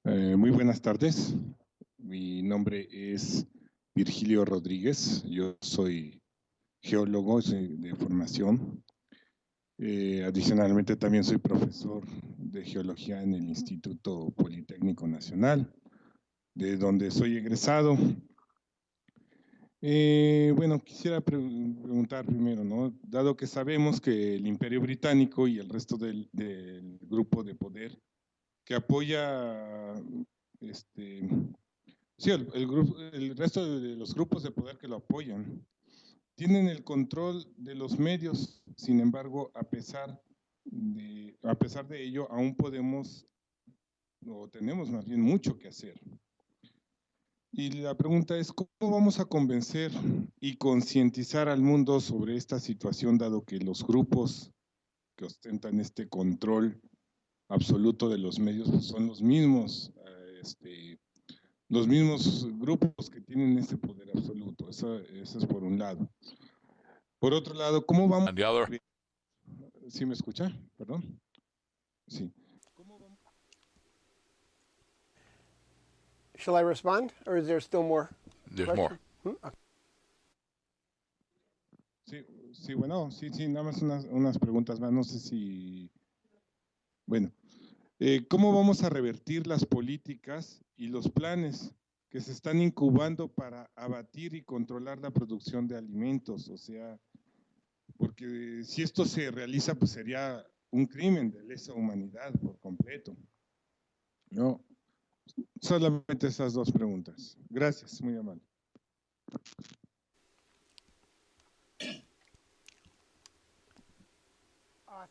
Muy buenas tardes. Mi nombre es Virgilio Rodríguez. Yo soy geólogo, soy de formación. Adicionalmente, también soy profesor de geología en el Instituto Politécnico Nacional, de donde soy egresado. Bueno, quisiera preguntar primero, ¿no? Dado que sabemos que el Imperio Británico y el resto del grupo de poder que apoya este, sí, el resto de los grupos de poder que lo apoyan tienen el control de los medios. Sin embargo, a pesar de ello, aún podemos o tenemos más bien mucho que hacer. Y la pregunta es, ¿cómo vamos a convencer y concientizar al mundo sobre esta situación, dado que los grupos que ostentan este control absoluto de los medios son los mismos grupos que tienen ese poder absoluto? Eso es por un lado. Por otro lado, ¿cómo vamos? And the other, ¿Sí me escucha? Perdón. Sí. Shall I respond, or is there still more? there's more. Sí, bueno, sí, nada más unas preguntas más. No sé si. Bueno, ¿cómo vamos a revertir las políticas y los planes que se están incubando para abatir y controlar la producción de alimentos? O sea, porque si esto se realiza, pues sería un crimen de lesa humanidad por completo. No, solamente esas dos preguntas. Gracias, muy amable.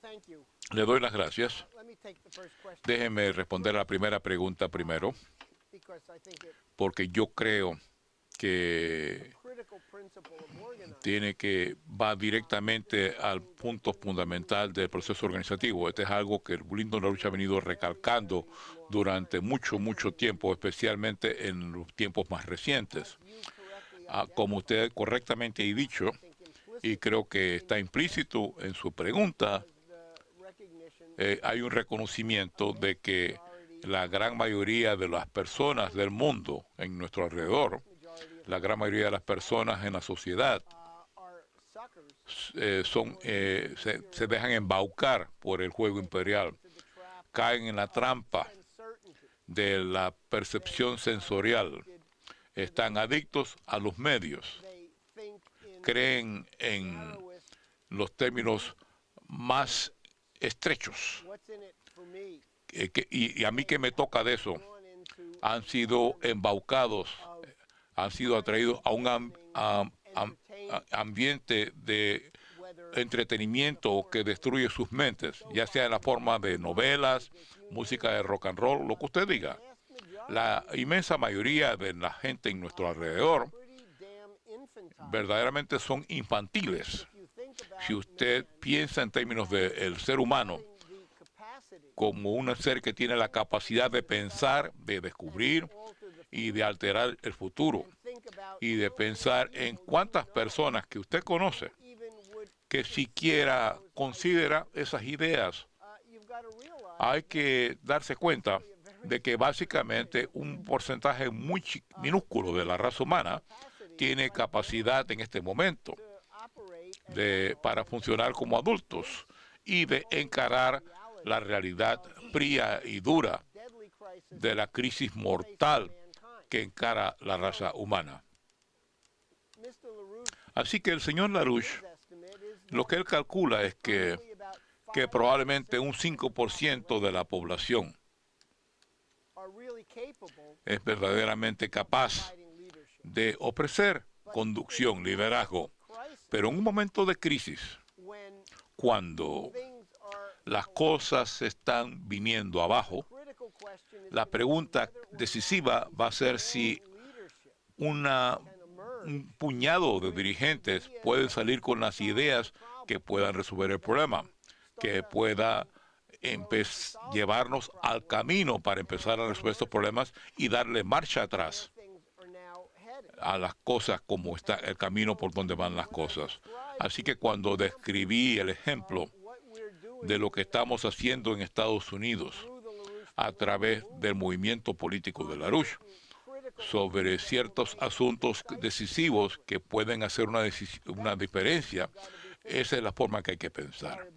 Thank you. Le doy las gracias. Let me take the first question Déjeme responder a la primera pregunta primero, because I think it porque yo creo que critical principle of organizing. va directamente al punto fundamental del proceso organizativo. Este es algo que Lyndon LaRouche ha venido recalcando durante mucho tiempo, especialmente en los tiempos más recientes. Como usted correctamente ha dicho, y creo que está implícito en su pregunta, hay un reconocimiento de que la gran mayoría de las personas del mundo en nuestro alrededor, la gran mayoría de las personas en la sociedad, se dejan embaucar por el juego imperial, caen en la trampa de la percepción sensorial, están adictos a los medios, creen en los términos más estrechos. Y a mí que me toca de eso, han sido embaucados, han sido atraídos a un ambiente de entretenimiento que destruye sus mentes, ya sea en la forma de novelas, música de rock and roll, lo que usted diga. La inmensa mayoría de la gente en nuestro alrededor verdaderamente son infantiles. Si usted piensa en términos del ser humano como un ser que tiene la capacidad de pensar, de descubrir y de alterar el futuro, y de pensar en cuántas personas que usted conoce que siquiera considera esas ideas, hay que darse cuenta de que básicamente un porcentaje muy minúsculo de la raza humana tiene capacidad en este momento para funcionar como adultos y de encarar la realidad fría y dura de la crisis mortal que encara la raza humana. Así que el señor LaRouche, lo que él calcula es que probablemente un 5% de la población es verdaderamente capaz de ofrecer conducción, liderazgo. Pero en un momento de crisis, cuando las cosas se están viniendo abajo, la pregunta decisiva va a ser si un puñado de dirigentes pueden salir con las ideas que puedan resolver el problema, que pueda llevarnos al camino para empezar a resolver estos problemas y darle marcha atrás a las cosas como está el camino por donde van las cosas. Así que cuando describí el ejemplo de lo que estamos haciendo en Estados Unidos a través del movimiento político de LaRouche sobre ciertos asuntos decisivos que pueden hacer una diferencia. Esa es la forma que hay que pensar.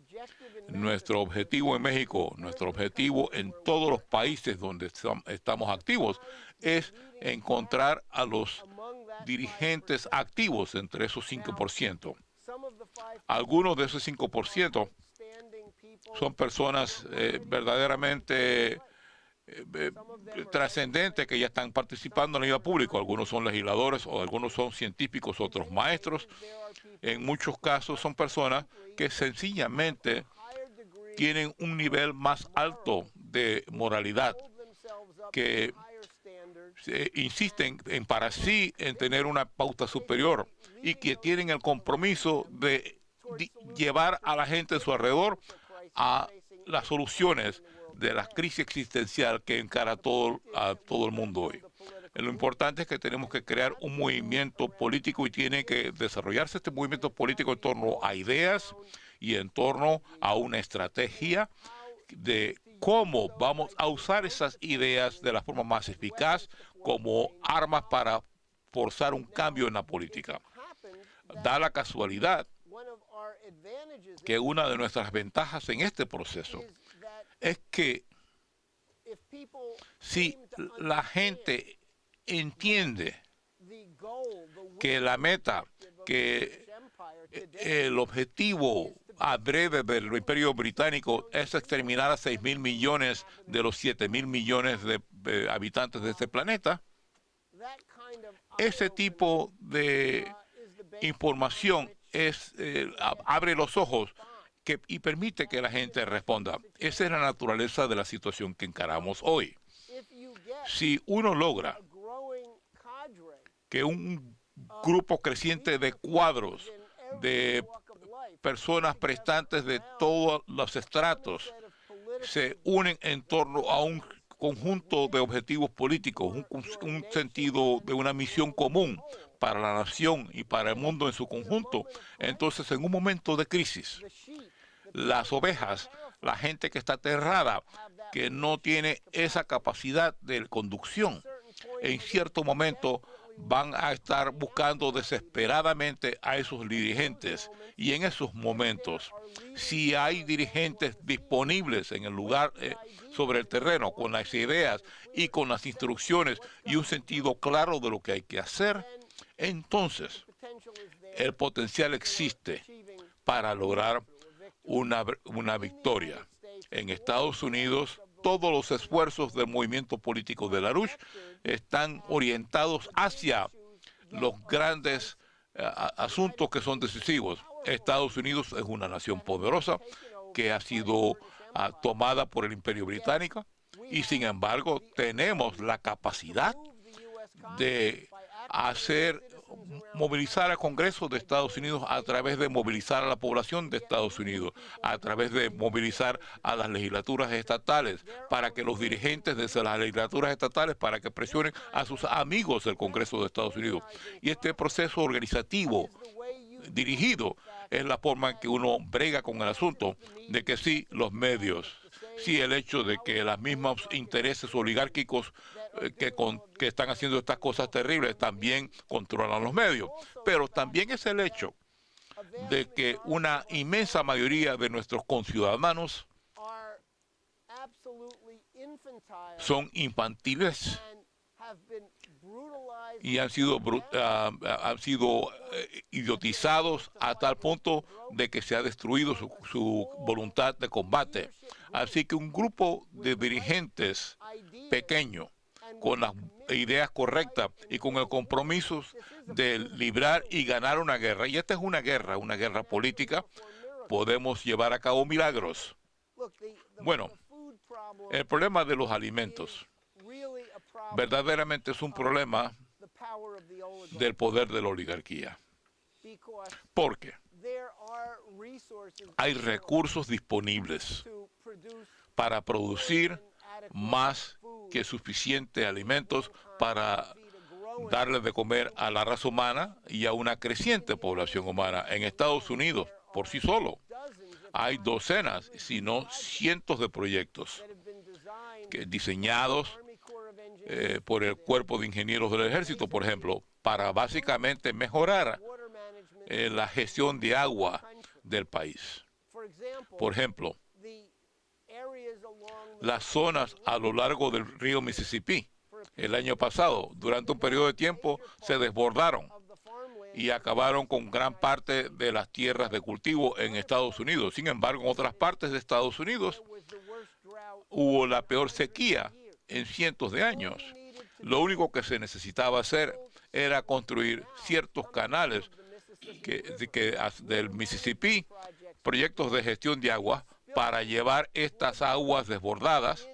Nuestro objetivo en México, nuestro objetivo en todos los países donde estamos activos, es encontrar a los dirigentes activos entre esos 5%. Algunos de esos 5% son personas verdaderamente trascendentes que ya están participando en la vida pública. Algunos son legisladores o algunos son científicos, otros maestros. En muchos casos son personas que sencillamente tienen un nivel más alto de moralidad, que insisten en para sí en tener una pauta superior y que tienen el compromiso de llevar a la gente a su alrededor a las soluciones de la crisis existencial que encara a todo el mundo hoy. Lo importante es que tenemos que crear un movimiento político y tiene que desarrollarse este movimiento político en torno a ideas y en torno a una estrategia de cómo vamos a usar esas ideas de la forma más eficaz como armas para forzar un cambio en la política. Da la casualidad que una de nuestras ventajas en este proceso es que si la gente entiende que la meta, que el objetivo a breve del Imperio Británico es exterminar a 6.000 millones de los 7.000 millones de habitantes de este planeta, ese tipo de información abre los ojos y permite que la gente responda. Esa es la naturaleza de la situación que encaramos hoy. Si uno logra que un grupo creciente de cuadros, de personas prestantes de todos los estratos, se unen en torno a un conjunto de objetivos políticos, un sentido de una misión común para la nación y para el mundo en su conjunto, entonces en un momento de crisis, las ovejas, la gente que está aterrada, que no tiene esa capacidad de conducción, en cierto momento van a estar buscando desesperadamente a esos dirigentes. Y en esos momentos, si hay dirigentes disponibles en el lugar, sobre el terreno, con las ideas y con las instrucciones y un sentido claro de lo que hay que hacer, entonces el potencial existe para lograr una victoria. En Estados Unidos, todos los esfuerzos del movimiento político de LaRouche están orientados hacia los grandes asuntos que son decisivos. Estados Unidos es una nación poderosa que ha sido tomada por el Imperio Británico y sin embargo tenemos la capacidad de movilizar al Congreso de Estados Unidos a través de movilizar a la población de Estados Unidos, a través de movilizar a las legislaturas estatales, para que los dirigentes de las legislaturas estatales, para que presionen a sus amigos del Congreso de Estados Unidos. Y este proceso organizativo dirigido es la forma en que uno brega con el asunto de que sí, los medios, sí, el hecho de que los mismos intereses oligárquicos que están haciendo estas cosas terribles también controlan los medios, pero también es el hecho de que una inmensa mayoría de nuestros conciudadanos son infantiles y han sido idiotizados a tal punto de que se ha destruido su voluntad de combate. Así que un grupo de dirigentes pequeño, con las ideas correctas y con el compromiso de librar y ganar una guerra, y esta es una guerra política, podemos llevar a cabo milagros. Bueno, el problema de los alimentos verdaderamente es un problema del poder de la oligarquía. Porque hay recursos disponibles para producir más que suficientes alimentos para darles de comer a la raza humana y a una creciente población humana. En Estados Unidos, por sí solo, hay docenas, si no cientos de proyectos diseñados por el Cuerpo de Ingenieros del Ejército, por ejemplo, para básicamente mejorar la gestión de agua del país. Por ejemplo, las zonas a lo largo del río Mississippi, el año pasado, durante un periodo de tiempo, se desbordaron y acabaron con gran parte de las tierras de cultivo en Estados Unidos. Sin embargo, en otras partes de Estados Unidos hubo la peor sequía en cientos de años. Lo único que se necesitaba hacer era construir ciertos canales del Mississippi, proyectos de gestión de agua, para llevar estas aguas desbordadas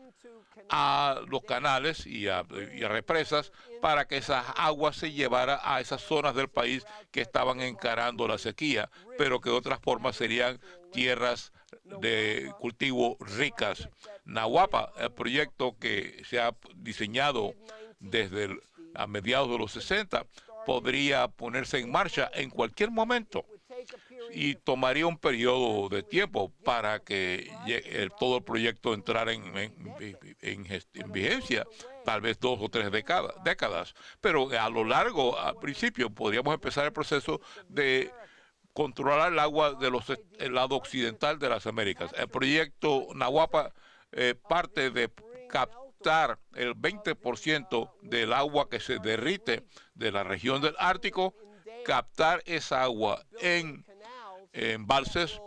a los canales y a represas, para que esas aguas se llevaran a esas zonas del país que estaban encarando la sequía, pero que de otras formas serían tierras de cultivo ricas. Nahuapa, el proyecto que se ha diseñado desde a mediados de los 60, podría ponerse en marcha en cualquier momento y tomaría un periodo de tiempo para que todo el proyecto entrara en vigencia, tal vez 2 o 3 décadas. Pero a lo largo, al principio, podríamos empezar el proceso de controlar el agua del lado occidental de las Américas. El proyecto Nahuapa parte de captar el 20% del agua que se derrite de la región del Ártico, captar esa agua en embalses,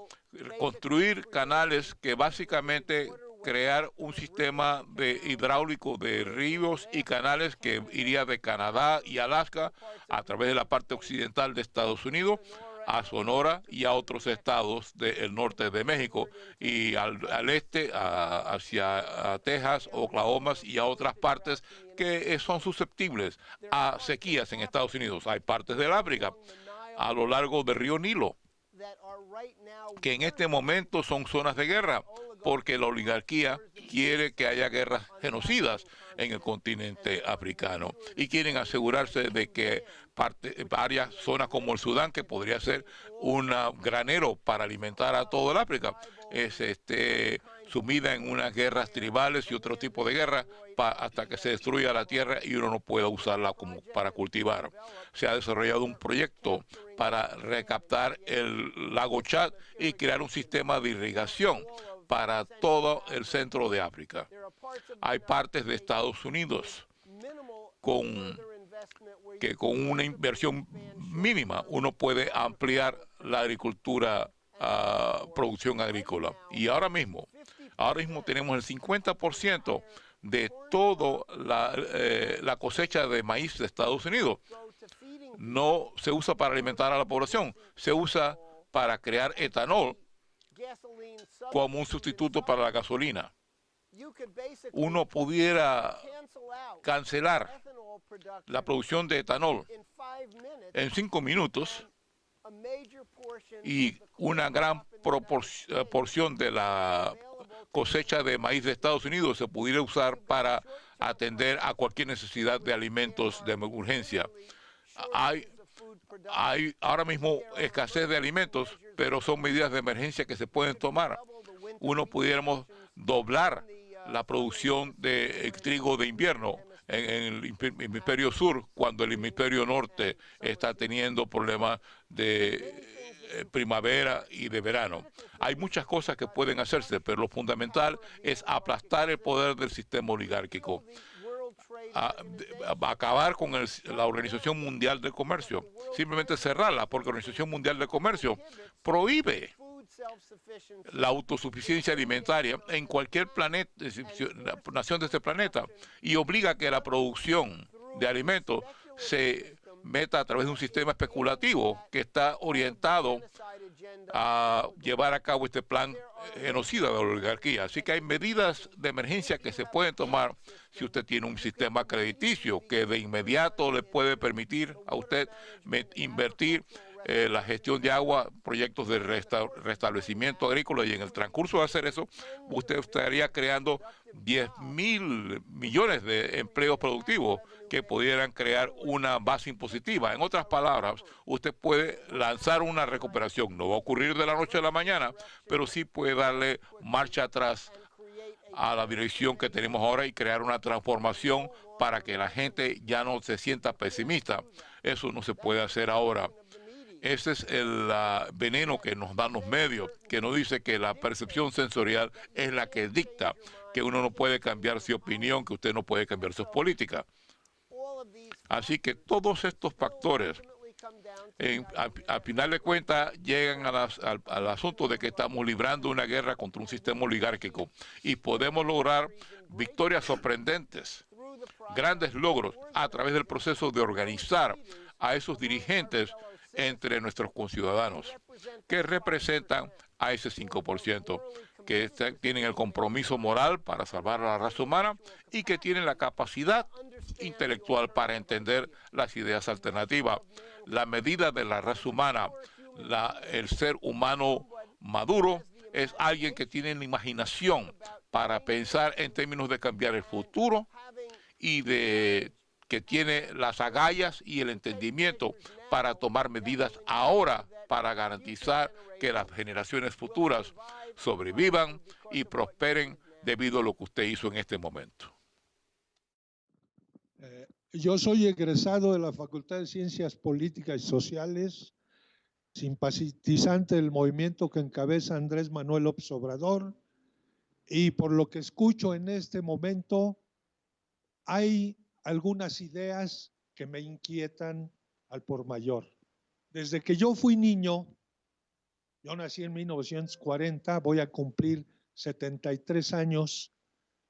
construir canales que básicamente crear un sistema hidráulico de ríos y canales que iría de Canadá y Alaska a través de la parte occidental de Estados Unidos a Sonora y a otros estados del norte de México y al este hacia Texas, Oklahoma y a otras partes que son susceptibles a sequías en Estados Unidos. Hay partes del África a lo largo del río Nilo que en este momento son zonas de guerra, porque la oligarquía quiere que haya guerras genocidas en el continente africano y quieren asegurarse de que varias zonas como el Sudán, que podría ser un granero para alimentar a todo el África, esté sumida en unas guerras tribales y otro tipo de guerra hasta que se destruya la tierra y uno no pueda usarla como para cultivar. Se ha desarrollado un proyecto para recaptar el lago Chad y crear un sistema de irrigación para todo el centro de África. Hay partes de Estados Unidos que con una inversión mínima uno puede ampliar la agricultura, producción agrícola. Y ahora mismo tenemos el 50% de toda la cosecha de maíz de Estados Unidos. No se usa para alimentar a la población, se usa para crear etanol como un sustituto para la gasolina. Uno pudiera cancelar la producción de etanol en 5 minutos y una gran porción de la cosecha de maíz de Estados Unidos se pudiera usar para atender a cualquier necesidad de alimentos de urgencia. Hay ahora mismo escasez de alimentos, pero son medidas de emergencia que se pueden tomar. Uno pudiéramos doblar la producción de trigo de invierno en el hemisferio sur, cuando el hemisferio norte está teniendo problemas de primavera y de verano. Hay muchas cosas que pueden hacerse, pero lo fundamental es aplastar el poder del sistema oligárquico, acabar con la Organización Mundial del Comercio, simplemente cerrarla, porque la Organización Mundial del Comercio prohíbe la autosuficiencia alimentaria en cualquier nación de este planeta y obliga a que la producción de alimentos se meta a través de un sistema especulativo que está orientado a llevar a cabo este plan genocida de la oligarquía. Así que hay medidas de emergencia que se pueden tomar si usted tiene un sistema crediticio que de inmediato le puede permitir a usted invertir la gestión de agua, proyectos de restablecimiento agrícola, y en el transcurso de hacer eso, usted estaría creando 10.000 millones de empleos productivos que pudieran crear una base impositiva. En otras palabras, usted puede lanzar una recuperación. No va a ocurrir de la noche a la mañana, pero sí puede darle marcha atrás a la dirección que tenemos ahora y crear una transformación para que la gente ya no se sienta pesimista. Eso no se puede hacer ahora. Ese es el veneno que nos dan los medios, que nos dice que la percepción sensorial es la que dicta, que uno no puede cambiar su opinión, que usted no puede cambiar sus políticas. Así que todos estos factores, al final de cuentas, llegan al asunto de que estamos librando una guerra contra un sistema oligárquico y podemos lograr victorias sorprendentes, grandes logros a través del proceso de organizar a esos dirigentes entre nuestros conciudadanos que representan a ese 5%, que tienen el compromiso moral para salvar a la raza humana y que tienen la capacidad intelectual para entender las ideas alternativas. La medida de la raza humana, el ser humano maduro, es alguien que tiene la imaginación para pensar en términos de cambiar el futuro y que tiene las agallas y el entendimiento para tomar medidas ahora para garantizar que las generaciones futuras sobrevivan y prosperen debido a lo que usted hizo en este momento. Yo soy egresado de la Facultad de Ciencias Políticas y Sociales, simpatizante del movimiento que encabeza Andrés Manuel López Obrador, y por lo que escucho en este momento, hay algunas ideas que me inquietan al por mayor. Desde que yo fui niño, yo nací en 1940, voy a cumplir 73 años,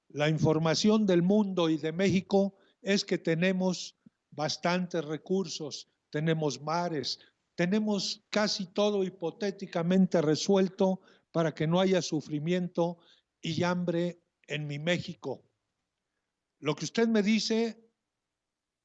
la información del mundo y de México es que tenemos bastantes recursos, tenemos mares, tenemos casi todo hipotéticamente resuelto para que no haya sufrimiento y hambre en mi México. Lo que usted me dice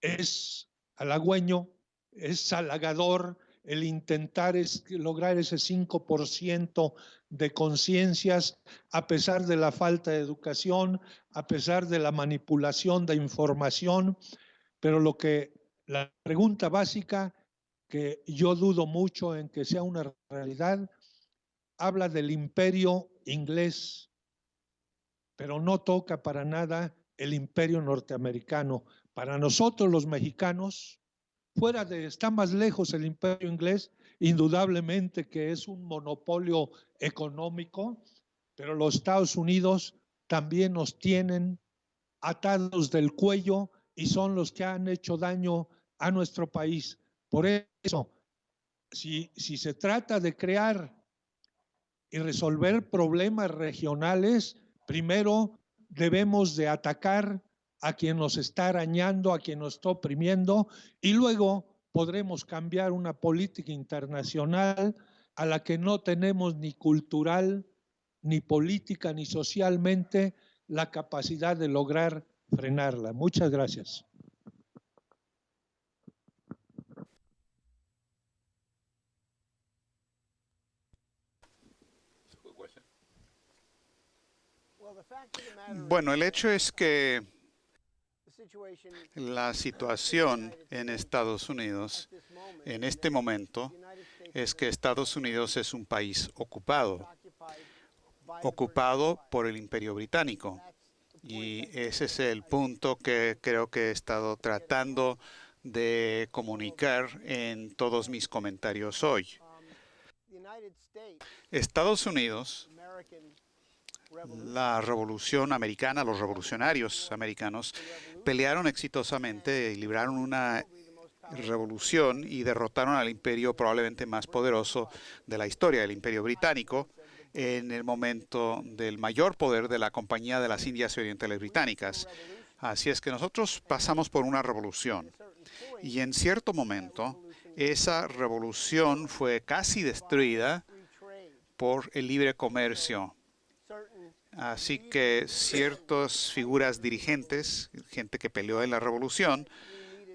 es halagüeño, es halagador el intentar lograr ese 5% de conciencias a pesar de la falta de educación, a pesar de la manipulación de información, pero la pregunta básica, que yo dudo mucho en que sea una realidad, habla del imperio inglés, pero no toca para nada el imperio norteamericano. Para nosotros los mexicanos, está más lejos el imperio inglés, indudablemente que es un monopolio económico, pero los Estados Unidos también nos tienen atados del cuello y son los que han hecho daño a nuestro país. Por eso, si se trata de crear y resolver problemas regionales, primero debemos de atacar a quien nos está arañando, a quien nos está oprimiendo, y luego podremos cambiar una política internacional a la que no tenemos ni cultural, ni política, ni socialmente la capacidad de lograr frenarla. Muchas gracias. Bueno, el hecho es que la situación en Estados Unidos en este momento es que Estados Unidos es un país ocupado por el Imperio Británico. Y ese es el punto que creo que he estado tratando de comunicar en todos mis comentarios hoy. Estados Unidos, la revolución americana, los revolucionarios americanos pelearon exitosamente y libraron una revolución y derrotaron al imperio probablemente más poderoso de la historia, el Imperio Británico, en el momento del mayor poder de la Compañía de las Indias Orientales Británicas. Así es que nosotros pasamos por una revolución y en cierto momento esa revolución fue casi destruida por el libre comercio. Así que ciertas figuras dirigentes, gente que peleó en la revolución,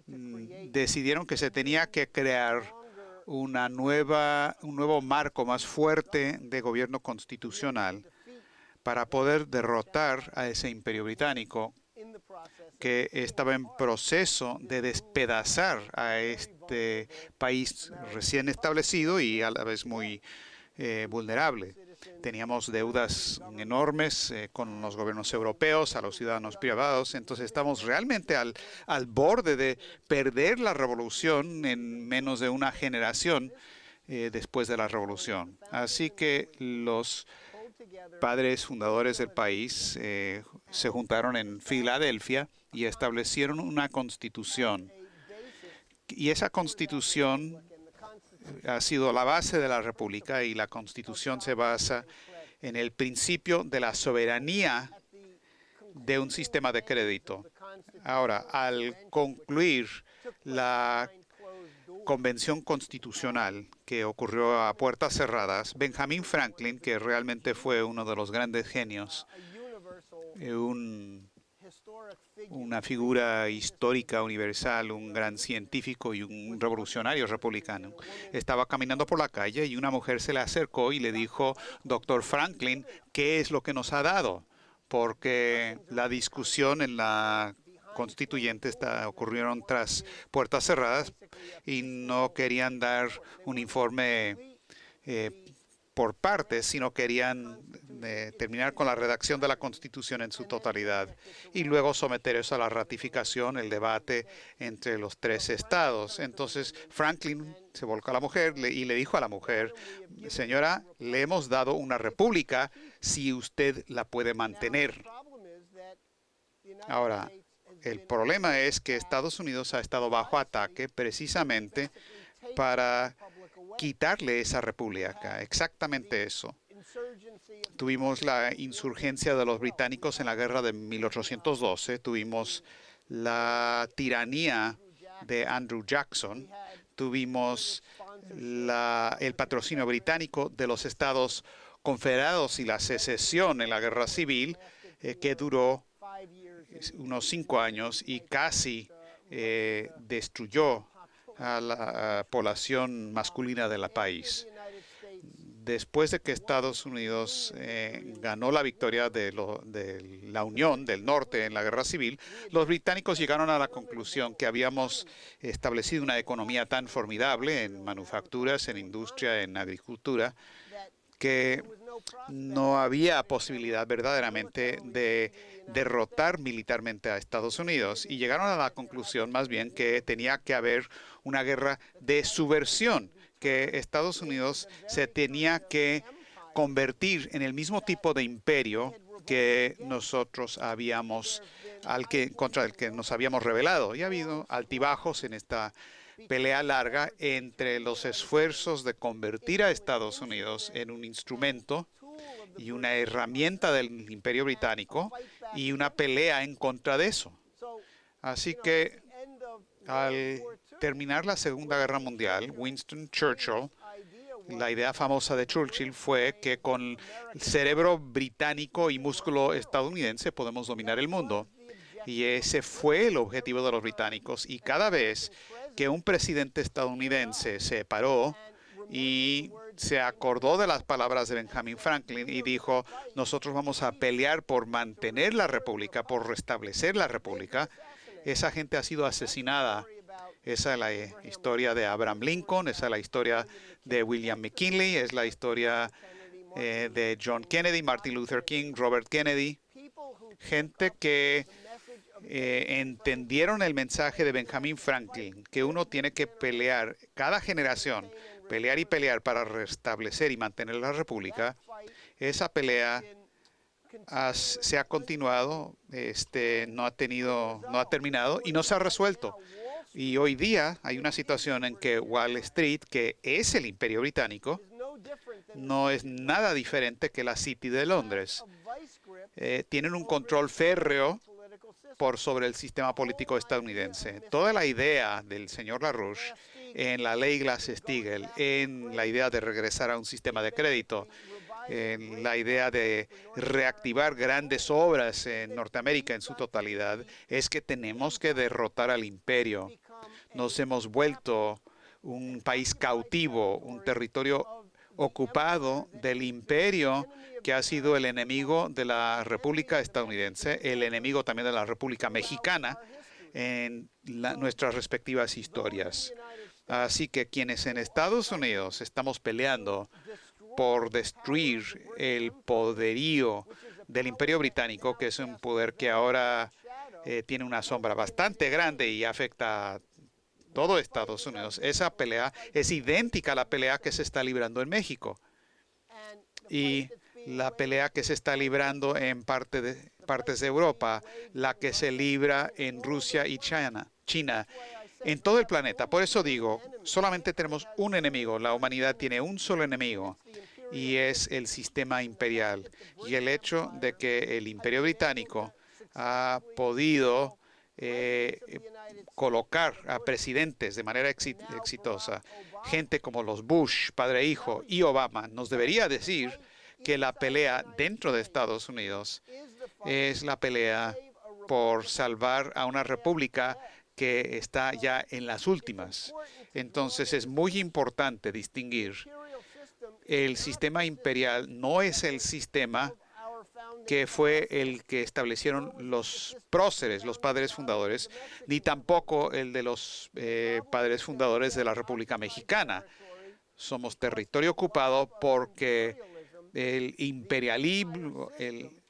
decidieron que se tenía que crear un nuevo marco más fuerte de gobierno constitucional para poder derrotar a ese imperio británico que estaba en proceso de despedazar a este país recién establecido y a la vez muy vulnerable. Teníamos deudas enormes con los gobiernos europeos, a los ciudadanos privados. Entonces estamos realmente al borde de perder la revolución en menos de una generación después de la revolución. Así que los padres fundadores del país se juntaron en Filadelfia y establecieron una constitución. Y esa constitución ha sido la base de la República, y la Constitución se basa en el principio de la soberanía de un sistema de crédito. Ahora, al concluir la Convención Constitucional que ocurrió a puertas cerradas, Benjamin Franklin, que realmente fue uno de los grandes genios, una figura histórica universal, un gran científico y un revolucionario republicano, estaba caminando por la calle y una mujer se le acercó y le dijo: Doctor Franklin, ¿qué es lo que nos ha dado? Porque la discusión en la constituyente ocurrieron tras puertas cerradas y no querían dar un informe por partes, sino querían terminar con la redacción de la Constitución en su totalidad y luego someter eso a la ratificación, el debate entre los 3 estados. Entonces Franklin se volcó a la mujer y le dijo a la mujer: señora, le hemos dado una república si usted la puede mantener. Ahora, el problema es que Estados Unidos ha estado bajo ataque precisamente para quitarle esa república, exactamente eso. Tuvimos la insurgencia de los británicos en la guerra de 1812, tuvimos la tiranía de Andrew Jackson, tuvimos el patrocinio británico de los Estados Confederados y la secesión en la guerra civil, que duró unos 5 años y casi destruyó a la población masculina del país. Después de que Estados Unidos ganó la victoria de la Unión del Norte en la Guerra Civil, los británicos llegaron a la conclusión que habíamos establecido una economía tan formidable en manufacturas, en industria, en agricultura, que no había posibilidad verdaderamente de derrotar militarmente a Estados Unidos, y llegaron a la conclusión más bien que tenía que haber una guerra de subversión, que Estados Unidos se tenía que convertir en el mismo tipo de imperio que nosotros contra el que nos habíamos rebelado. Y ha habido altibajos en esta pelea larga entre los esfuerzos de convertir a Estados Unidos en un instrumento y una herramienta del Imperio Británico y una pelea en contra de eso. Así que al terminar la Segunda Guerra Mundial, Winston Churchill, la idea famosa de Churchill fue que con el cerebro británico y músculo estadounidense podemos dominar el mundo. Y ese fue el objetivo de los británicos. Y cada vez que un presidente estadounidense se paró y se acordó de las palabras de Benjamin Franklin y dijo: nosotros vamos a pelear por mantener la república, por restablecer la república, esa gente ha sido asesinada. Esa es la historia de Abraham Lincoln, esa es la historia de William McKinley, es la historia de John Kennedy, Martin Luther King, Robert Kennedy. Gente que entendieron el mensaje de Benjamin Franklin, que uno tiene que pelear, cada generación, pelear y pelear para restablecer y mantener la república. Esa pelea se ha continuado, no ha terminado y no se ha resuelto. Y hoy día hay una situación en que Wall Street, que es el Imperio Británico, no es nada diferente que la City de Londres. Tienen un control férreo por sobre el sistema político estadounidense. Toda la idea del señor LaRouche en la ley Glass-Steagall, en la idea de regresar a un sistema de crédito, en la idea de reactivar grandes obras en Norteamérica en su totalidad, es que tenemos que derrotar al imperio. Nos hemos vuelto un país cautivo, un territorio ocupado del imperio, que ha sido el enemigo de la República estadounidense, el enemigo también de la República Mexicana en nuestras respectivas historias. Así que quienes en Estados Unidos estamos peleando por destruir el poderío del Imperio Británico, que es un poder que ahora tiene una sombra bastante grande y afecta a todo Estados Unidos. Esa pelea es idéntica a la pelea que se está librando en México y la pelea que se está librando en partes de Europa, la que se libra en Rusia y China, en todo el planeta. Por eso digo, solamente tenemos un enemigo. La humanidad tiene un solo enemigo y es el sistema imperial. Y el hecho de que el Imperio Británico ha podido colocar a presidentes de manera exitosa, gente como los Bush, padre e hijo, y Obama, nos debería decir que la pelea dentro de Estados Unidos es la pelea por salvar a una república que está ya en las últimas. Entonces es muy importante distinguir. El sistema imperial no es el sistema que fue el que establecieron los próceres, los padres fundadores, ni tampoco el de los padres fundadores de la República Mexicana. Somos territorio ocupado porque el imperialismo en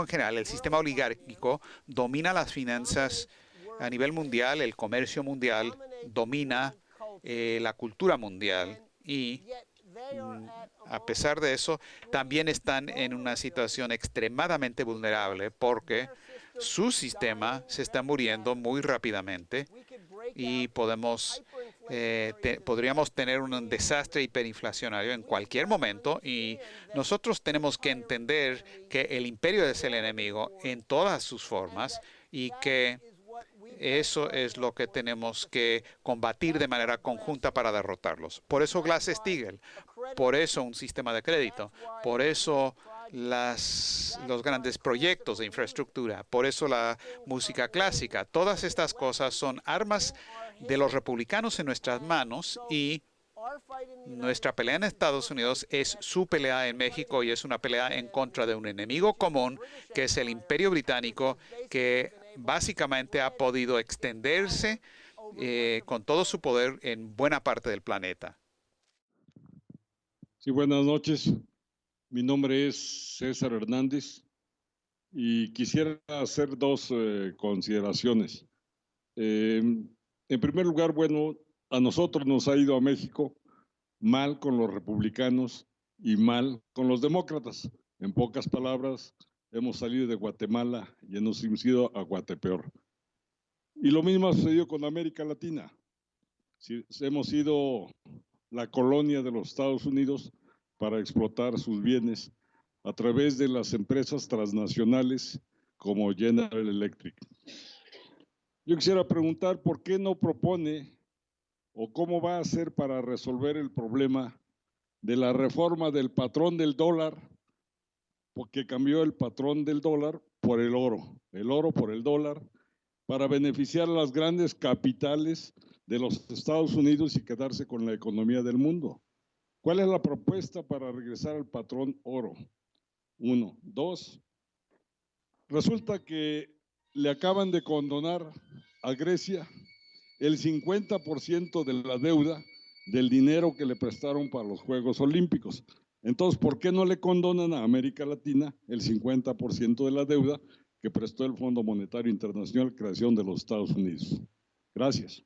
general, el sistema oligárquico, domina las finanzas a nivel mundial, el comercio mundial, domina la cultura mundial y a pesar de eso, también están en una situación extremadamente vulnerable porque su sistema se está muriendo muy rápidamente y podríamos tener un desastre hiperinflacionario en cualquier momento y nosotros tenemos que entender que el imperio es el enemigo en todas sus formas y que eso es lo que tenemos que combatir de manera conjunta para derrotarlos. Por eso Glass-Steagall, por eso un sistema de crédito, por eso los grandes proyectos de infraestructura, por eso la música clásica. Todas estas cosas son armas de los republicanos en nuestras manos y nuestra pelea en Estados Unidos es su pelea en México y es una pelea en contra de un enemigo común que es el Imperio Británico, que básicamente ha podido extenderse con todo su poder en buena parte del planeta. Sí, buenas noches. Mi nombre es César Hernández y quisiera hacer dos consideraciones. En primer lugar, bueno, a nosotros nos ha ido a México mal con los republicanos y mal con los demócratas. En pocas palabras, hemos salido de Guatemala y hemos ido a Guatepeor. Y lo mismo ha sucedido con América Latina. Hemos sido la colonia de los Estados Unidos para explotar sus bienes a través de las empresas transnacionales como General Electric. Yo quisiera preguntar por qué no propone o cómo va a hacer para resolver el problema de la reforma del patrón del dólar, porque cambió el patrón del dólar por el oro por el dólar, para beneficiar a las grandes capitales de los Estados Unidos y quedarse con la economía del mundo. ¿Cuál es la propuesta para regresar al patrón oro? 1. 2. Resulta que le acaban de condonar a Grecia el 50% de la deuda del dinero que le prestaron para los Juegos Olímpicos. Entonces, ¿por qué no le condonan a América Latina el 50% de la deuda que prestó el Fondo Monetario Internacional, creación de los Estados Unidos? Gracias.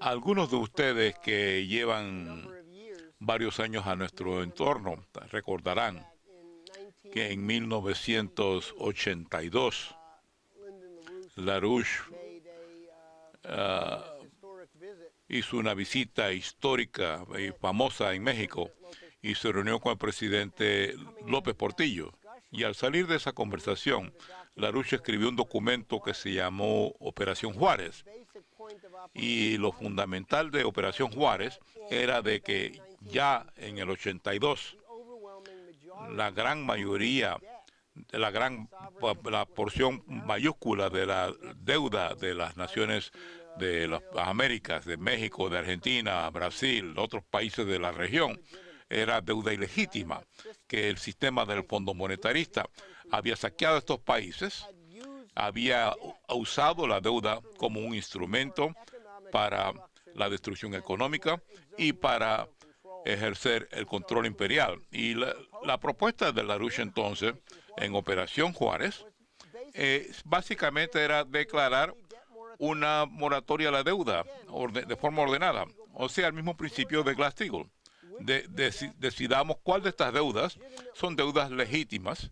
Algunos de ustedes que llevan varios años a nuestro entorno recordarán que en 1982 LaRouche hizo una visita histórica y famosa en México y se reunió con el presidente López Portillo. Y al salir de esa conversación, LaRouche escribió un documento que se llamó Operación Juárez. Y lo fundamental de Operación Juárez era de que ya en el 82 la gran mayoría, la porción mayúscula de la deuda de las naciones de las Américas, de México, de Argentina, Brasil, otros países de la región, era deuda ilegítima, que el sistema del Fondo Monetarista había saqueado a estos países, había usado la deuda como un instrumento para la destrucción económica y para ejercer el control imperial. Y la propuesta de LaRouche entonces, en Operación Juárez, básicamente era declarar una moratoria a la deuda de forma ordenada, o sea, el mismo principio de Glass-Steagall. Decidamos cuál de estas deudas son deudas legítimas,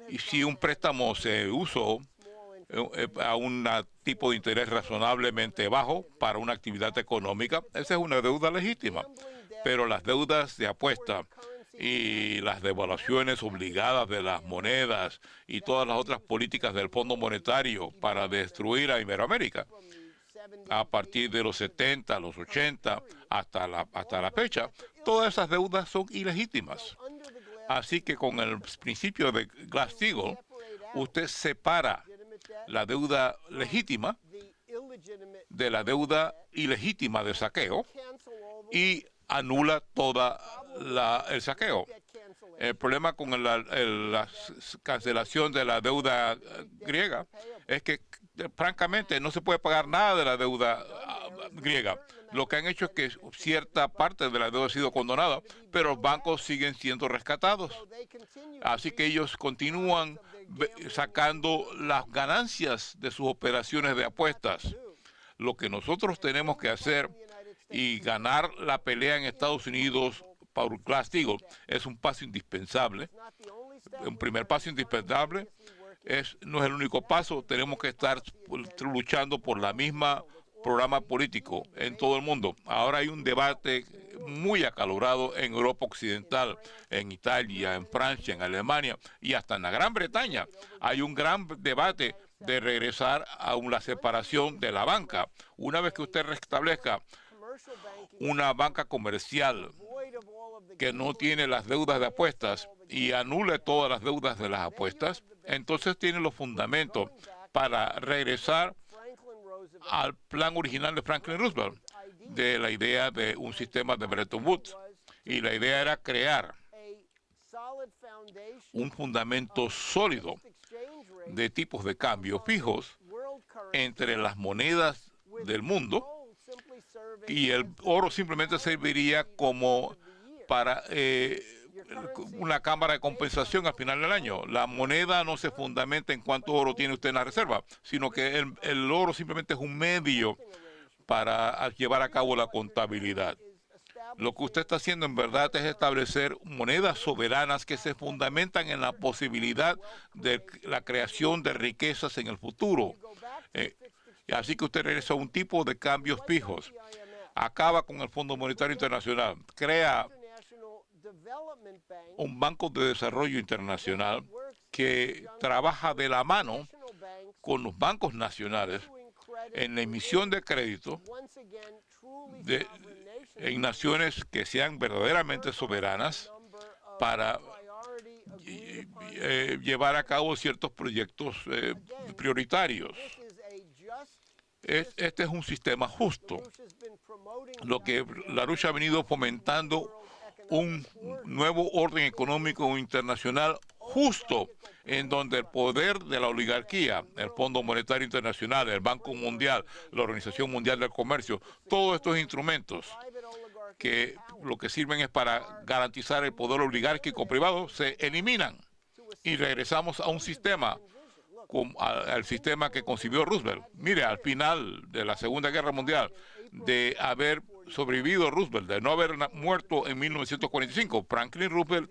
y si un préstamo se usó a un tipo de interés razonablemente bajo para una actividad económica, esa es una deuda legítima. Pero las deudas de apuesta y las devaluaciones obligadas de las monedas y todas las otras políticas del Fondo Monetario para destruir a Iberoamérica, a partir de los 70, los 80, hasta la fecha, todas esas deudas son ilegítimas. Así que con el principio de Glass-Steagall, usted separa la deuda legítima de la deuda ilegítima de saqueo y anula toda el saqueo. El problema con la cancelación de la deuda griega es que, francamente, no se puede pagar nada de la deuda griega. Lo que han hecho es que cierta parte de la deuda ha sido condonada, pero los bancos siguen siendo rescatados. Así que ellos continúan sacando las ganancias de sus operaciones de apuestas. Lo que nosotros tenemos que hacer y ganar la pelea en Estados Unidos por Glass-Steagall es un paso indispensable. Un primer paso indispensable no es el único paso. Tenemos que estar luchando por la misma programa político en todo el mundo. Ahora hay un debate muy acalorado en Europa Occidental, en Italia, en Francia, en Alemania y hasta en la Gran Bretaña. Hay un gran debate de regresar a la separación de la banca. Una vez que usted restablezca una banca comercial que no tiene las deudas de apuestas y anule todas las deudas de las apuestas, entonces tiene los fundamentos para regresar al plan original de Franklin Roosevelt, de la idea de un sistema de Bretton Woods. Y la idea era crear un fundamento sólido de tipos de cambio fijos entre las monedas del mundo, y el oro simplemente serviría como para una cámara de compensación al final del año. La moneda no se fundamenta en cuánto oro tiene usted en la reserva, sino que el oro simplemente es un medio para llevar a cabo la contabilidad. Lo que usted está haciendo en verdad es establecer monedas soberanas que se fundamentan en la posibilidad de la creación de riquezas en el futuro. Así que usted regresa a un tipo de cambios fijos. Acaba con el Fondo Monetario Internacional, crea un banco de desarrollo internacional que trabaja de la mano con los bancos nacionales en la emisión de crédito en naciones que sean verdaderamente soberanas para llevar a cabo ciertos proyectos prioritarios. Este es un sistema justo. Lo que LaRouche ha venido fomentando un nuevo orden económico internacional justo, en donde el poder de la oligarquía, el Fondo Monetario Internacional, el Banco Mundial, la Organización Mundial del Comercio, todos estos instrumentos que lo que sirven es para garantizar el poder oligárquico privado, se eliminan y regresamos a un sistema, al sistema que concibió Roosevelt. Mire, al final de la Segunda Guerra Mundial, de haber sobrevivido Roosevelt, de no haber muerto en 1945, Franklin Roosevelt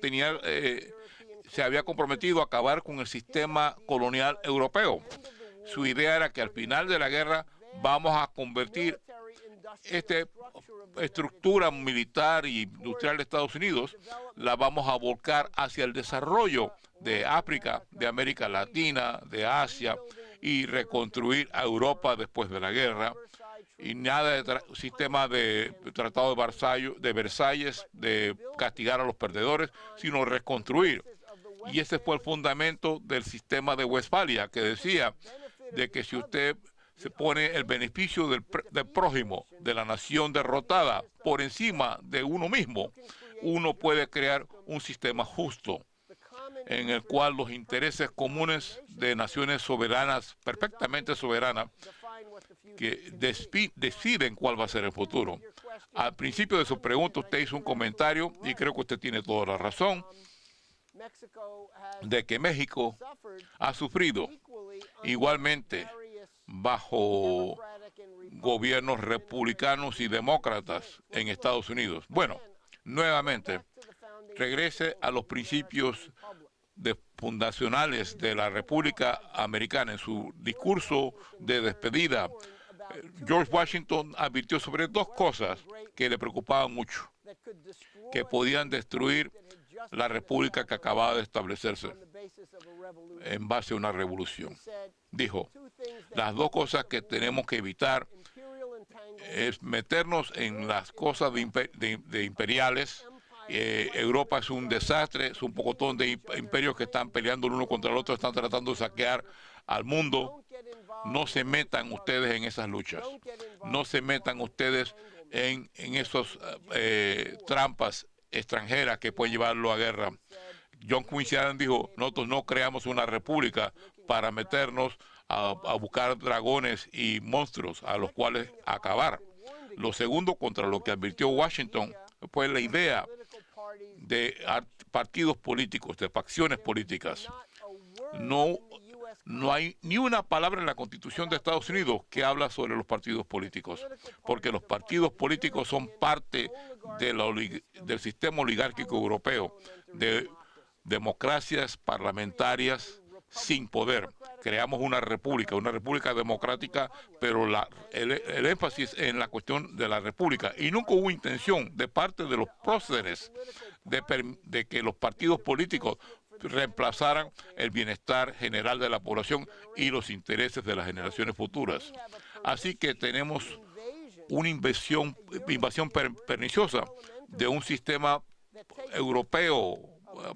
se había comprometido a acabar con el sistema colonial europeo. Su idea era que al final de la guerra vamos a convertir esta estructura militar y industrial de Estados Unidos, la vamos a volcar hacia el desarrollo de África, de América Latina, de Asia, y reconstruir a Europa después de la guerra. Y nada de sistema de Tratado de Versalles, de castigar a los perdedores, sino reconstruir. Y ese fue el fundamento del sistema de Westfalia, que decía de que si usted se pone el beneficio del prójimo, de la nación derrotada, por encima de uno mismo, uno puede crear un sistema justo en el cual los intereses comunes de naciones soberanas, perfectamente soberanas, que deciden cuál va a ser el futuro. Al principio de su pregunta usted hizo un comentario, y creo que usted tiene toda la razón, de que México ha sufrido igualmente bajo gobiernos republicanos y demócratas en Estados Unidos. Bueno, nuevamente, regrese a los principios fundacionales de la República Americana. En su discurso de despedida, George Washington advirtió sobre dos cosas que le preocupaban mucho, que podían destruir la república que acababa de establecerse en base a una revolución. Dijo, las dos cosas que tenemos que evitar es meternos en las cosas de imperiales. Europa es un desastre, es un pocotón de imperios que están peleando el uno contra el otro, están tratando de saquear al mundo. No se metan ustedes en esas luchas, no se metan ustedes en esas trampas extranjeras que pueden llevarlo a guerra. John Quincy Adams dijo, nosotros no creamos una república para meternos a buscar dragones y monstruos a los cuales acabar. Lo segundo, contra lo que advirtió Washington, fue la idea de partidos políticos, de facciones políticas. No hay ni una palabra en la Constitución de Estados Unidos que habla sobre los partidos políticos, porque los partidos políticos son parte del sistema oligárquico europeo, de democracias parlamentarias sin poder. Creamos una república democrática, pero el énfasis en la cuestión de la república. Y nunca hubo intención de parte de los próceres de que los partidos políticos reemplazaran el bienestar general de la población y los intereses de las generaciones futuras. Así que tenemos una invasión perniciosa de un sistema europeo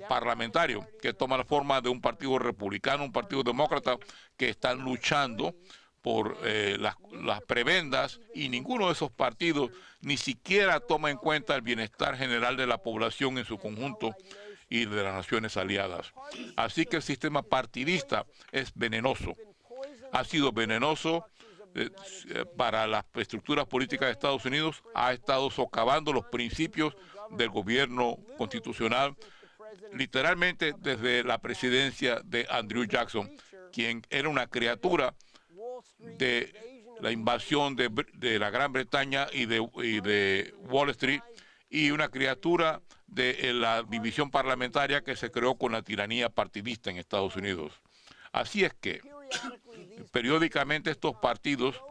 parlamentario que toma la forma de un partido republicano, un partido demócrata, que están luchando por las prebendas, y ninguno de esos partidos ni siquiera toma en cuenta el bienestar general de la población en su conjunto y de las naciones aliadas. Así que el sistema partidista es venenoso. Ha sido venenoso para las estructuras políticas de Estados Unidos, ha estado socavando los principios del gobierno constitucional, literalmente desde la presidencia de Andrew Jackson, quien era una criatura de la invasión de la Gran Bretaña y de Wall Street, y una criatura de la división parlamentaria que se creó con la tiranía partidista en Estados Unidos. Así es que periódicamente estos partidos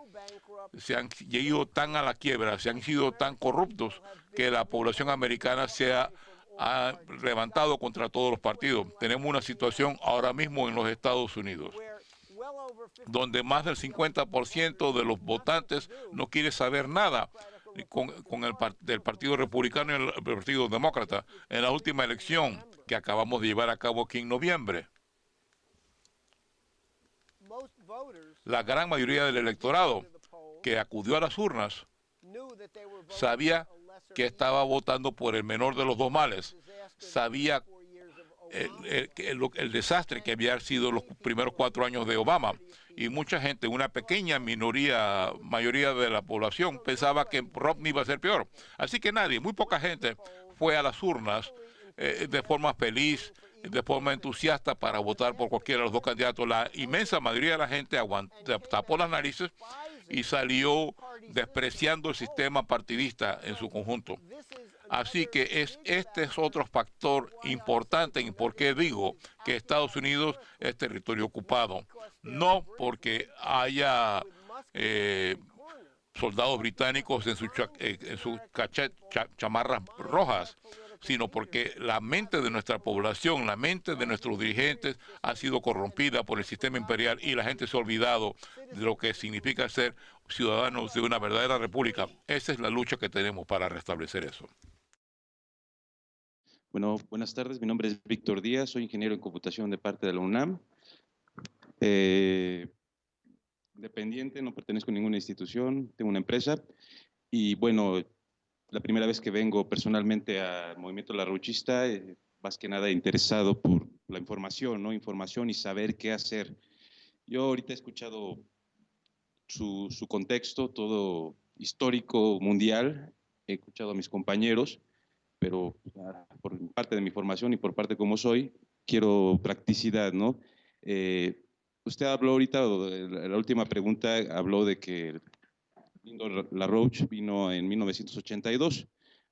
se han ido tan a la quiebra, se han sido tan corruptos, que la población americana se ha levantado contra todos los partidos. Tenemos una situación ahora mismo en los Estados Unidos donde más del 50% de los votantes no quiere saber nada del Partido Republicano y el Partido Demócrata en la última elección que acabamos de llevar a cabo aquí en noviembre. La gran mayoría del electorado que acudió a las urnas sabía que estaba votando por el menor de los dos males, sabía el desastre que había sido los primeros 4 años de Obama, y mucha gente, una pequeña mayoría de la población, pensaba que Romney iba a ser peor. Así que muy poca gente fue a las urnas de forma feliz, de forma entusiasta para votar por cualquiera de los dos candidatos. La inmensa mayoría de la gente tapó las narices y salió despreciando el sistema partidista en su conjunto. Así que este es otro factor importante en por qué digo que Estados Unidos es territorio ocupado. No porque haya soldados británicos en sus chamarras rojas, sino porque la mente de nuestra población, la mente de nuestros dirigentes ha sido corrompida por el sistema imperial, y la gente se ha olvidado de lo que significa ser ciudadanos de una verdadera república. Esa es la lucha que tenemos para restablecer eso. Bueno, buenas tardes. Mi nombre es Víctor Díaz, soy ingeniero en computación de parte de la UNAM. dependiente, no pertenezco a ninguna institución, tengo una empresa y bueno, la primera vez que vengo personalmente al movimiento larouchista, más que nada interesado por la información, ¿no? Información y saber qué hacer. Yo ahorita he escuchado su contexto, todo histórico, mundial, he escuchado a mis compañeros, pero por parte de mi formación y por parte como soy, quiero practicidad, ¿no? Usted habló ahorita, la última pregunta, habló de que Larouche vino en 1982.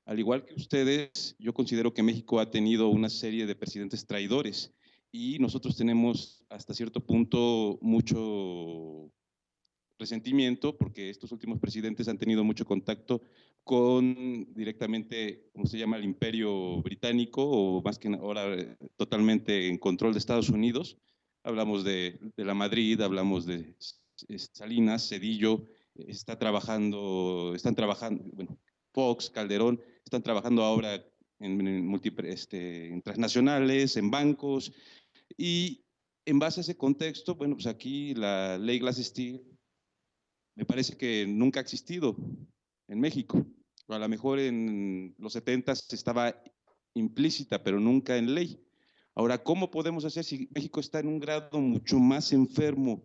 Al igual que ustedes, yo considero que México ha tenido una serie de presidentes traidores y nosotros tenemos hasta cierto punto mucho resentimiento porque estos últimos presidentes han tenido mucho contacto con directamente, ¿cómo se llama?, el Imperio Británico, o más que ahora totalmente en control de Estados Unidos. Hablamos de la Madrid, hablamos de Salinas, Zedillo, están trabajando, bueno, Fox, Calderón, están trabajando ahora en transnacionales, en bancos, y en base a ese contexto, bueno, pues aquí la ley Glass-Steagall me parece que nunca ha existido en México. A lo mejor en los 70s estaba implícita, pero nunca en ley. Ahora, ¿cómo podemos hacer si México está en un grado mucho más enfermo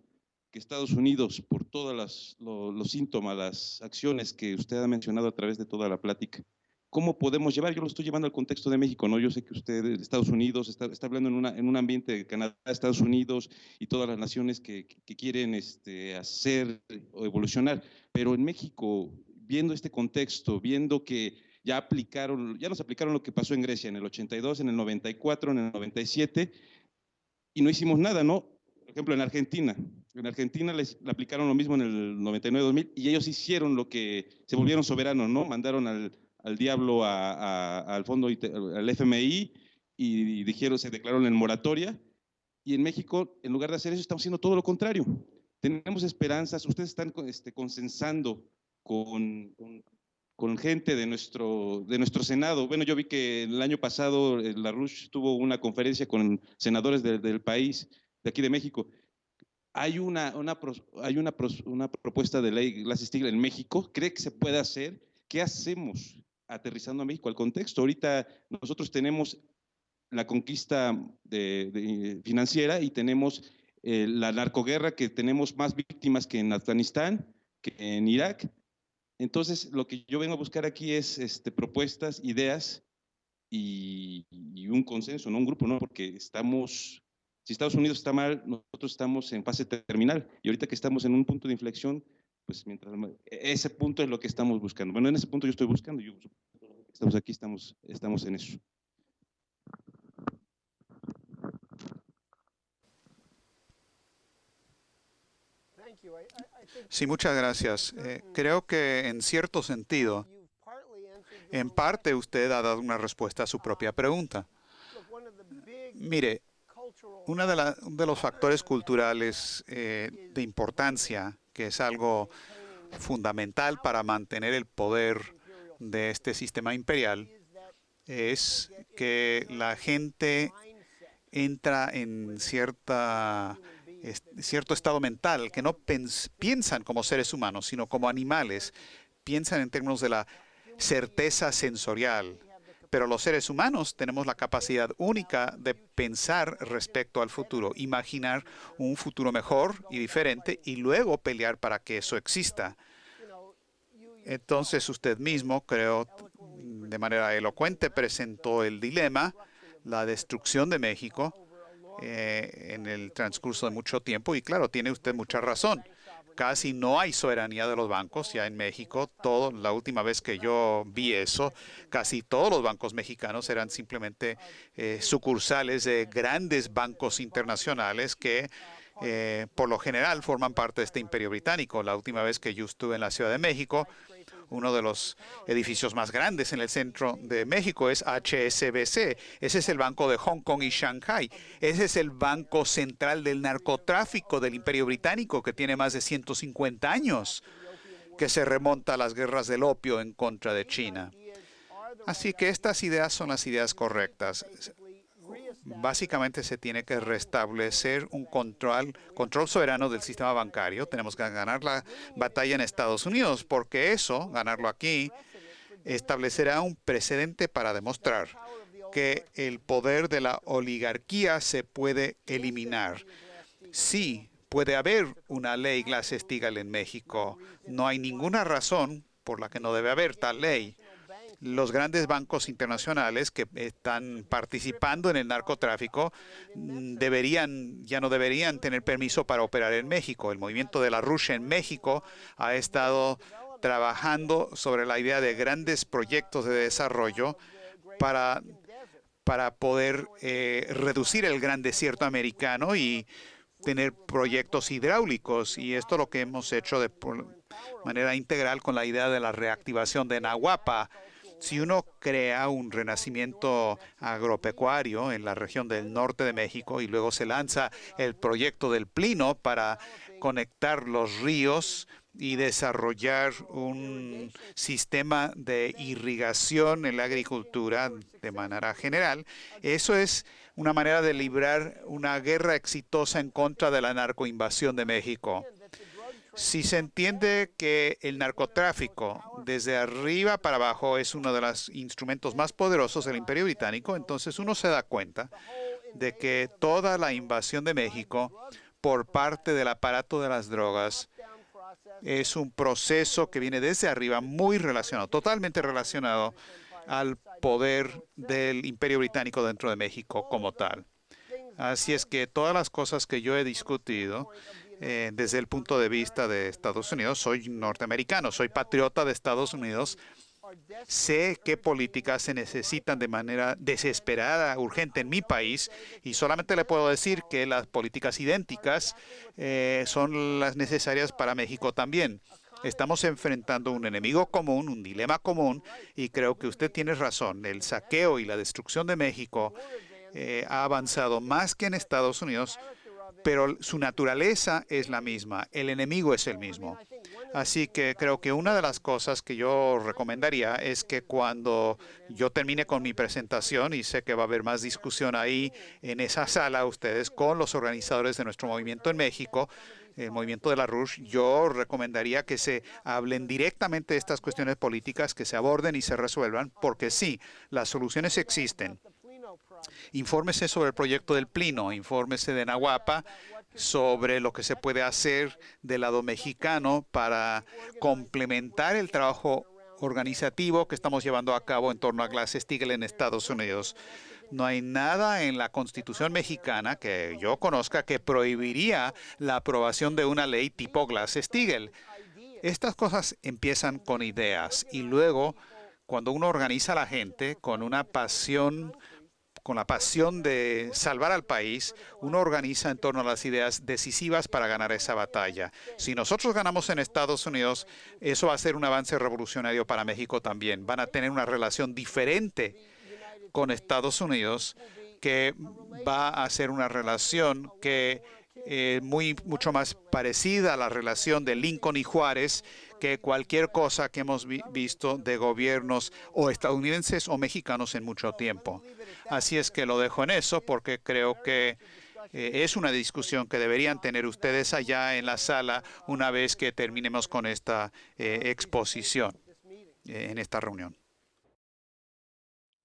que Estados Unidos por todos los síntomas, las acciones que usted ha mencionado a través de toda la plática? ¿Cómo podemos llevar? Yo lo estoy llevando al contexto de México, ¿no? Yo sé que usted, Estados Unidos, está hablando en un ambiente de Canadá, Estados Unidos y todas las naciones que quieren hacer o evolucionar. Pero en México, viendo este contexto, viendo que ya nos aplicaron lo que pasó en Grecia en el 82, en el 94, en el 97, y no hicimos nada, ¿no? Por ejemplo, en Argentina le aplicaron lo mismo en el 99-2000 y ellos hicieron lo que se volvieron soberanos, ¿no? Mandaron al diablo al fondo, al FMI, y dijeron, se declararon en moratoria. Y en México, en lugar de hacer eso, estamos haciendo todo lo contrario. Tenemos esperanzas, ustedes están consensando con gente de nuestro Senado. Bueno, yo vi que el año pasado Larouche tuvo una conferencia con senadores del país, de aquí de México. Hay una propuesta de ley Glass-Steagall en México. ¿Cree que se puede hacer? ¿Qué hacemos aterrizando a México al contexto? Ahorita nosotros tenemos la conquista financiera y tenemos la narcoguerra, que tenemos más víctimas que en Afganistán, que en Irak. Entonces, lo que yo vengo a buscar aquí es propuestas, ideas y un consenso, no un grupo, ¿no? Porque si Estados Unidos está mal, nosotros estamos en fase terminal. Y ahorita que estamos en un punto de inflexión, pues ese punto es lo que estamos buscando. Bueno, en ese punto yo estoy buscando. Estamos aquí, estamos en eso. Sí, muchas gracias. Creo que en cierto sentido, en parte usted ha dado una respuesta a su propia pregunta. Mire, uno de los factores culturales de importancia, que es algo fundamental para mantener el poder de este sistema imperial, es que la gente entra en cierto estado mental, que no piensan como seres humanos, sino como animales. Piensan en términos de la certeza sensorial. Pero los seres humanos tenemos la capacidad única de pensar respecto al futuro, imaginar un futuro mejor y diferente y luego pelear para que eso exista. Entonces usted mismo, creo, de manera elocuente presentó el dilema, la destrucción de México en el transcurso de mucho tiempo. Y claro, tiene usted mucha razón. Casi no hay soberanía de los bancos ya en México. La última vez que yo vi eso, casi todos los bancos mexicanos eran simplemente sucursales de grandes bancos internacionales que por lo general forman parte de este imperio británico. La última vez que yo estuve en la Ciudad de México, uno de los edificios más grandes en el centro de México es HSBC. Ese es el banco de Hong Kong y Shanghai. Ese es el banco central del narcotráfico del Imperio Británico, que tiene más de 150 años, que se remonta a las guerras del opio en contra de China. Así que estas ideas son las ideas correctas. básicamente se tiene que restablecer un control soberano del sistema bancario. Tenemos que ganar la batalla en Estados Unidos, porque eso, ganarlo aquí, establecerá un precedente para demostrar que el poder de la oligarquía se puede eliminar. Sí, puede haber una ley Glass-Steagall en México. No hay ninguna razón por la que no debe haber tal ley. Los grandes bancos internacionales que están participando en el narcotráfico ya no deberían tener permiso para operar en México. El movimiento de la Rusia en México ha estado trabajando sobre la idea de grandes proyectos de desarrollo para poder reducir el gran desierto americano y tener proyectos hidráulicos. Y esto es lo que hemos hecho de manera integral con la idea de la reactivación de Nahuapa. Si uno crea un renacimiento agropecuario en la región del norte de México y luego se lanza el proyecto del Plino para conectar los ríos y desarrollar un sistema de irrigación en la agricultura de manera general, eso es una manera de librar una guerra exitosa en contra de la narcoinvasión de México. Si se entiende que el narcotráfico desde arriba para abajo es uno de los instrumentos más poderosos del Imperio Británico, entonces uno se da cuenta de que toda la invasión de México por parte del aparato de las drogas es un proceso que viene desde arriba, muy relacionado, totalmente relacionado al poder del Imperio Británico dentro de México como tal. Así es que todas las cosas que yo he discutido desde el punto de vista de Estados Unidos, soy norteamericano, soy patriota de Estados Unidos, sé qué políticas se necesitan de manera desesperada, urgente en mi país, y solamente le puedo decir que las políticas idénticas son las necesarias para México también. Estamos enfrentando un enemigo común, un dilema común, y creo que usted tiene razón. El saqueo y la destrucción de México ha avanzado más que en Estados Unidos, pero su naturaleza es la misma, el enemigo es el mismo. Así que creo que una de las cosas que yo recomendaría es que cuando yo termine con mi presentación, y sé que va a haber más discusión ahí en esa sala, ustedes con los organizadores de nuestro movimiento en México, el movimiento de la RUSH, yo recomendaría que se hablen directamente de estas cuestiones políticas, que se aborden y se resuelvan, porque sí, las soluciones existen. Infórmese sobre el proyecto del Plino, infórmese de Nahuapa, sobre lo que se puede hacer del lado mexicano para complementar el trabajo organizativo que estamos llevando a cabo en torno a Glass-Steagall en Estados Unidos. No hay nada en la Constitución mexicana que yo conozca que prohibiría la aprobación de una ley tipo Glass-Steagall. Estas cosas empiezan con ideas y luego, cuando uno organiza a la gente con una pasión, con la pasión de salvar al país, uno organiza en torno a las ideas decisivas para ganar esa batalla. Si nosotros ganamos en Estados Unidos, eso va a ser un avance revolucionario para México también. Van a tener una relación diferente con Estados Unidos, que va a ser una relación que mucho más parecida a la relación de Lincoln y Juárez que cualquier cosa que hemos visto de gobiernos o estadounidenses o mexicanos en mucho tiempo. Así es que lo dejo en eso porque creo que es una discusión que deberían tener ustedes allá en la sala una vez que terminemos con esta exposición en esta reunión.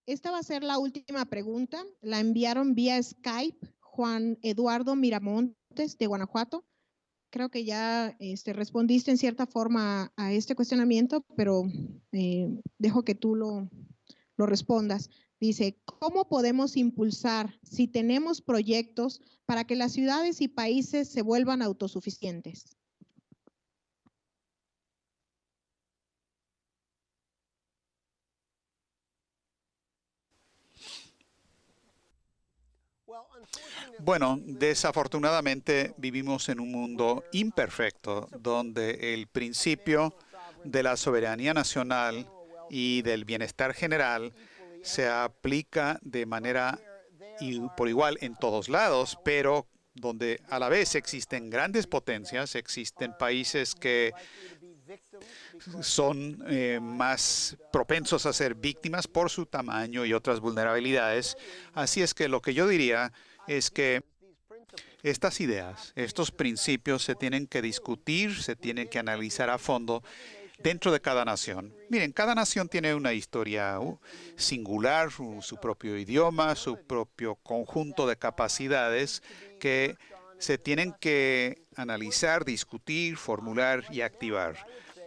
Esta va a ser la última pregunta. La enviaron vía Skype Juan Eduardo Miramontes de Guanajuato. Creo que ya respondiste en cierta forma a este cuestionamiento, pero dejo que tú lo respondas. Dice, ¿cómo podemos impulsar si tenemos proyectos para que las ciudades y países se vuelvan autosuficientes? Bueno, desafortunadamente vivimos en un mundo imperfecto donde el principio de la soberanía nacional y del bienestar general se aplica de manera por igual en todos lados, pero donde a la vez existen grandes potencias, existen países que son más propensos a ser víctimas por su tamaño y otras vulnerabilidades. Así es que lo que yo diría es que estas ideas, estos principios se tienen que discutir, se tienen que analizar a fondo dentro de cada nación. Miren, cada nación tiene una historia singular, su propio idioma, su propio conjunto de capacidades que se tienen que analizar, discutir, formular y activar.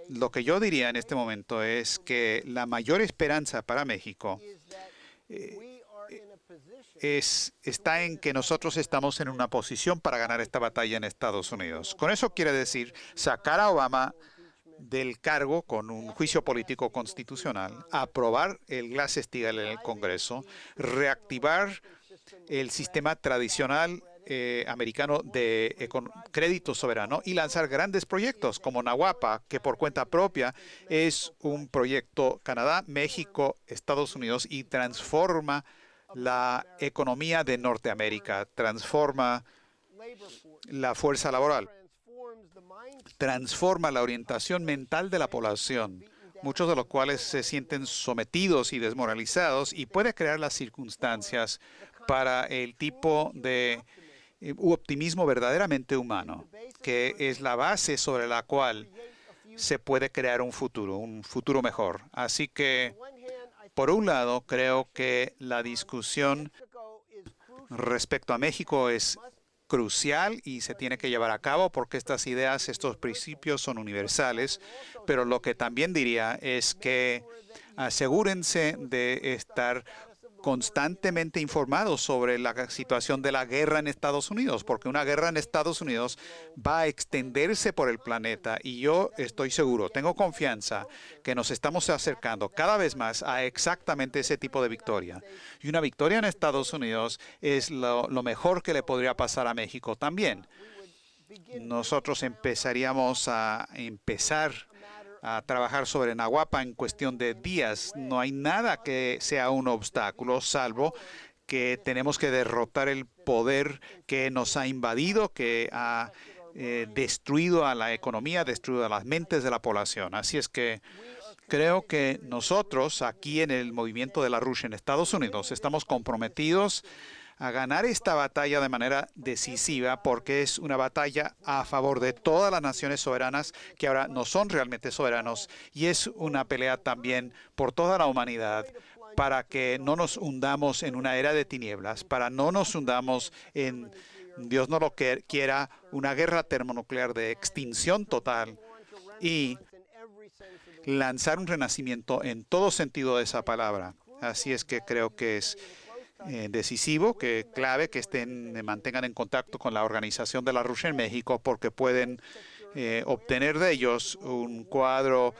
Lo que yo diría en este momento es que la mayor esperanza para México está en que nosotros estamos en una posición para ganar esta batalla en Estados Unidos. Con eso quiere decir sacar a Obama del cargo con un juicio político constitucional, aprobar el Glass-Steagall en el Congreso, reactivar el sistema tradicional americano de crédito soberano y lanzar grandes proyectos como Nahuapa, que por cuenta propia es un proyecto Canadá, México, Estados Unidos y transforma la economía de Norteamérica, transforma la fuerza laboral, transforma la orientación mental de la población, muchos de los cuales se sienten sometidos y desmoralizados, y puede crear las circunstancias para el tipo de optimismo verdaderamente humano, que es la base sobre la cual se puede crear un futuro mejor. Así que, por un lado, creo que la discusión respecto a México es crucial y se tiene que llevar a cabo porque estas ideas, estos principios son universales, pero lo que también diría es que asegúrense de estar constantemente informados sobre la situación de la guerra en Estados Unidos, porque una guerra en Estados Unidos va a extenderse por el planeta y yo estoy seguro, tengo confianza que nos estamos acercando cada vez más a exactamente ese tipo de victoria. Y una victoria en Estados Unidos es lo mejor que le podría pasar a México también. Nosotros empezaríamos a trabajar sobre Nahuapa en cuestión de días. No hay nada que sea un obstáculo, salvo que tenemos que derrotar el poder que nos ha invadido, que ha destruido a la economía, destruido a las mentes de la población. Así es que creo que nosotros aquí en el movimiento de la RUSH en Estados Unidos estamos comprometidos a ganar esta batalla de manera decisiva, porque es una batalla a favor de todas las naciones soberanas que ahora no son realmente soberanos, y es una pelea también por toda la humanidad para que no nos hundamos en una era de tinieblas, para no nos hundamos en, Dios no lo quiera, una guerra termonuclear de extinción total y lanzar un renacimiento en todo sentido de esa palabra. Así es que creo que es decisivo, que clave que mantengan en contacto con la organización de la RUSH en México, porque pueden obtener de ellos un cuadro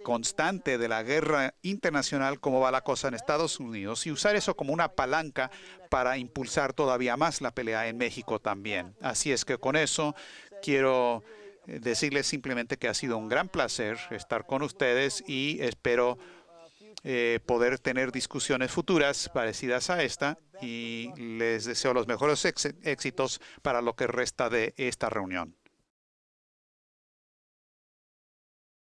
constante de la guerra internacional, cómo va la cosa en Estados Unidos, y usar eso como una palanca para impulsar todavía más la pelea en México también. Así es que con eso quiero decirles simplemente que ha sido un gran placer estar con ustedes y espero poder tener discusiones futuras parecidas a esta, y les deseo los mejores éxitos para lo que resta de esta reunión.